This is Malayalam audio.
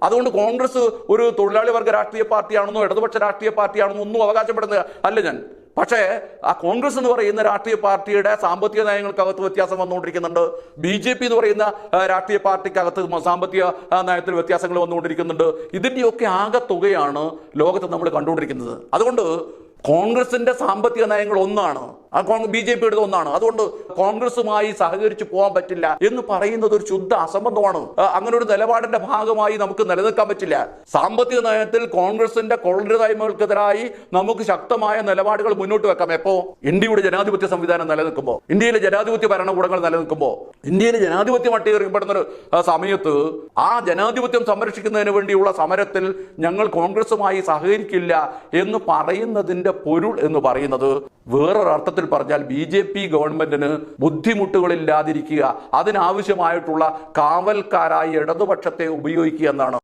അതുകൊണ്ട് കോൺഗ്രസ് ഒരു തൊഴിലാളി വർഗ രാഷ്ട്രീയ പാർട്ടിയാണെന്നോ ഇടതുപക്ഷ രാഷ്ട്രീയ പാർട്ടിയാണെന്നോ ഒന്നും അവകാശപ്പെടുന്നത് അല്ല ഞാൻ. പക്ഷേ ആ കോൺഗ്രസ് എന്ന് പറയുന്ന രാഷ്ട്രീയ പാർട്ടിയുടെ സാമ്പത്തിക നയങ്ങൾക്കകത്ത് വ്യത്യാസം വന്നുകൊണ്ടിരിക്കുന്നുണ്ട്. BJP എന്ന് പറയുന്ന രാഷ്ട്രീയ പാർട്ടിക്കകത്ത് സാമ്പത്തിക നയത്തിൽ വ്യത്യാസങ്ങൾ വന്നുകൊണ്ടിരിക്കുന്നുണ്ട്. ഇതിൻ്റെയൊക്കെ ആകെ തുകയാണ് ലോകത്ത് നമ്മൾ കണ്ടുകൊണ്ടിരിക്കുന്നത്. അതുകൊണ്ട് കോൺഗ്രസിന്റെ സാമ്പത്തിക നയങ്ങൾ ഒന്നാണ്, BJPയുടെ ഒന്നാണ്. അതുകൊണ്ട് കോൺഗ്രസുമായി സഹകരിച്ച് പോകാൻ പറ്റില്ല എന്ന് പറയുന്നത് ഒരു ശുദ്ധ അസംബന്ധമാണ്. അങ്ങനെ ഒരു നിലപാടിന്റെ ഭാഗമായി നമുക്ക് നിലനിൽക്കാൻ പറ്റില്ല. സാമ്പത്തിക നയത്തിൽ കോൺഗ്രസിന്റെ കൊള്ളരുതായ്മകൾക്കെതിരായി നമുക്ക് ശക്തമായ നിലപാടുകൾ മുന്നോട്ട് വെക്കാം. എപ്പോ? ഇന്ത്യയുടെ ജനാധിപത്യ സംവിധാനം നിലനിൽക്കുമ്പോൾ, ഇന്ത്യയിലെ ജനാധിപത്യ ഭരണകൂടങ്ങൾ നിലനിൽക്കുമ്പോൾ, ഇന്ത്യയിലെ ജനാധിപത്യം അട്ടിമറിക്കപ്പെടുന്ന ഒരു സമയത്ത് ആ ജനാധിപത്യം സംരക്ഷിക്കുന്നതിന് വേണ്ടിയുള്ള സമരത്തിൽ ഞങ്ങൾ കോൺഗ്രസുമായി സഹകരിക്കില്ല എന്ന് പറയുന്നതിന്റെ പൊരുൾ എന്ന് പറയുന്നത് വേറൊരർത്ഥത്തിൽ പറഞ്ഞാൽ BJP ഗവൺമെന്റിന് ബുദ്ധിമുട്ടുകളില്ലാതിരിക്കുക, അതിനാവശ്യമായിട്ടുള്ള കാവൽക്കാരായി ഇടതുപക്ഷത്തെ ഉപയോഗിക്കുക എന്നാണ്.